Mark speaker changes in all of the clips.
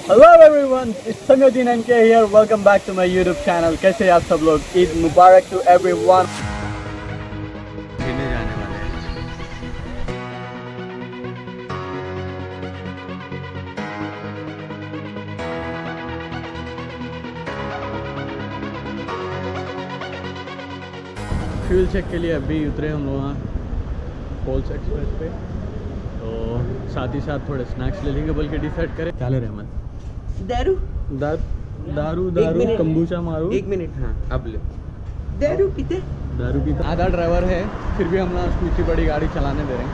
Speaker 1: Hello everyone, it's Sangeen NK here. Welcome back to my YouTube channel. कैसे हैं आप सब लोग? Eid Mubarak to everyone.
Speaker 2: घूमने जाने वाले हैं। फ्यूल चेक के लिए अभी उतरे हम लोग वहाँ पोल्स एक्सप्रेस पे, तो साथ ही साथ थोड़े स्नैक्स ले लेंगे। बल्कि डिसाइड करें क्या ले रहे हैं हम?
Speaker 3: दारू
Speaker 2: दारू
Speaker 3: मिनट।
Speaker 2: कम्बूचा मारू।
Speaker 3: 1 मिनट। हाँ अब ले। दारू पीते
Speaker 2: आधा ड्राइवर है, फिर भी हम ना उसको इतनी बड़ी गाड़ी चलाने दे रहे हैं।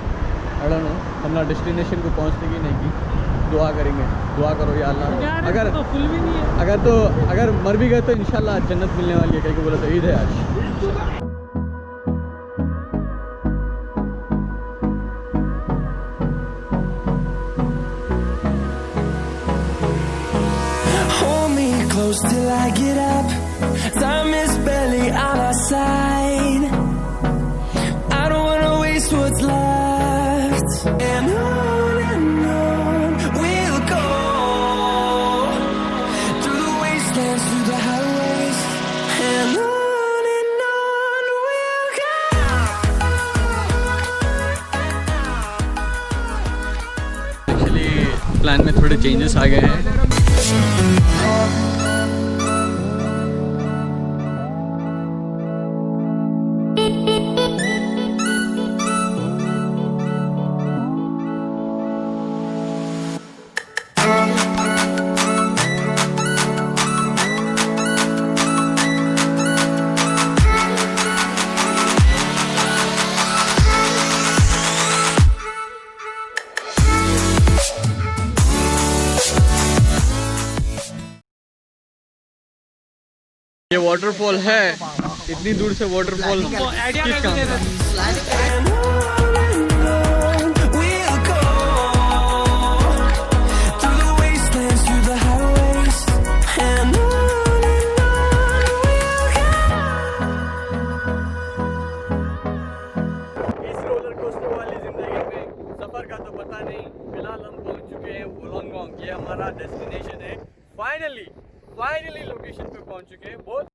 Speaker 2: आई डोंट नो हम ना डेस्टिनेशन को पहुंचने की नहीं की। दुआ करेंगे, दुआ करो या अल्लाह। अगर तो फुल भी नहीं है, अगर मर भी गए तो इंशाल्लाह जन्नत मिलने वाली है। कहीं बोला तो ईद है आज।
Speaker 4: Close till I get up. Time is barely on our side. I don't wanna waste what's left. And on we'll go. Through the wastelands, through the highways. And on we'll go.
Speaker 2: Actually plan में थोड़े changes आ गए हैं। ये waterfall है, इतनी दूर से waterfall किस काम का?
Speaker 4: We'll go. Through the wastelands, through the highways. And on we'll go.
Speaker 1: इस रोलर कोस्टर वाली जिंदगी में सफर का तो पता नहीं। फिलहाल हम पहुंच चुके हैं वोलोंगोंग। ये हमारा डेस्टिनेशन है। फाइनली लोकेशन पे पहुंच चुके हैं। बहुत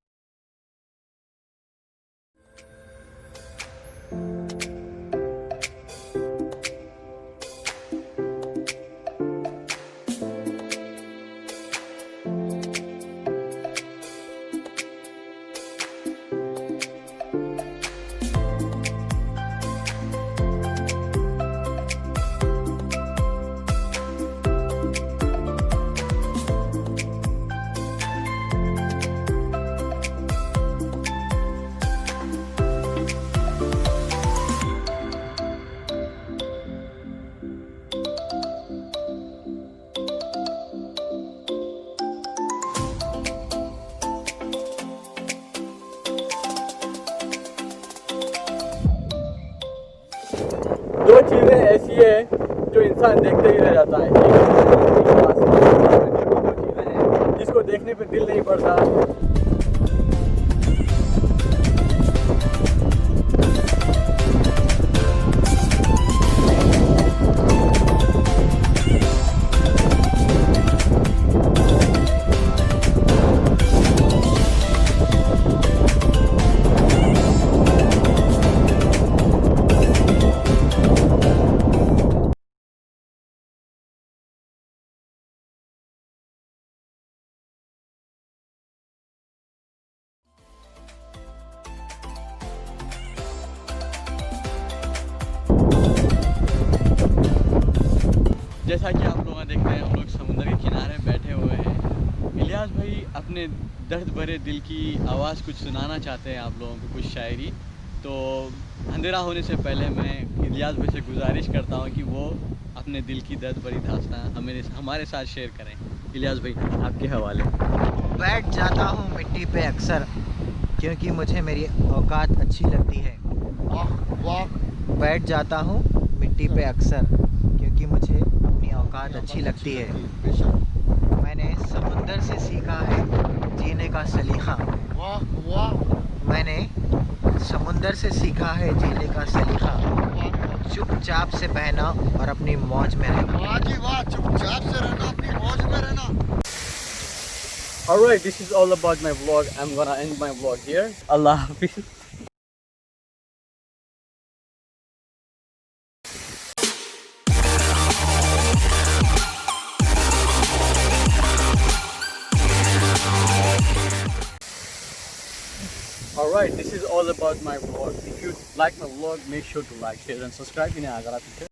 Speaker 1: दो चीज़ें ऐसी है जो इंसान देखते ही रह जाता है। दो चीज़ें हैं जिसको देखने पे दिल नहीं पड़ता। जैसा कि आप लोग देख रहे हैं, हम लोग समुद्र के किनारे बैठे हुए हैं। इलियास भाई अपने दर्द भरे दिल की आवाज़ कुछ सुनाना चाहते हैं आप लोगों को, कुछ शायरी। तो अंधेरा होने से पहले मैं इलियास भाई से गुजारिश करता हूं कि वो अपने दिल की दर्द भरी दास्तां हमारे साथ शेयर करें। इलियास भाई आपके हवाले।
Speaker 5: बैठ जाता हूँ मिट्टी पे अक्सर, क्योंकि मुझे मेरी औकात अच्छी लगती है। बैठ जाता हूँ मिट्टी पे अक्सर, क्योंकि मुझे अपनी औकात अच्छी लगती है। मैंने समुंदर से सीखा है जीने का सलीका। मैंने समुंदर से सीखा है जीने का सलीका। चुपचाप से बहना और अपनी मौज में रहना।
Speaker 6: वाह जी वाह, चुपचाप से रहना, अपनी मौज में रहना।
Speaker 2: Alright, this is all about my vlog. I'm gonna end my vlog here. Allah Hafiz. Alright, this is all about my vlog. If you like my vlog, make sure to like, share and subscribe.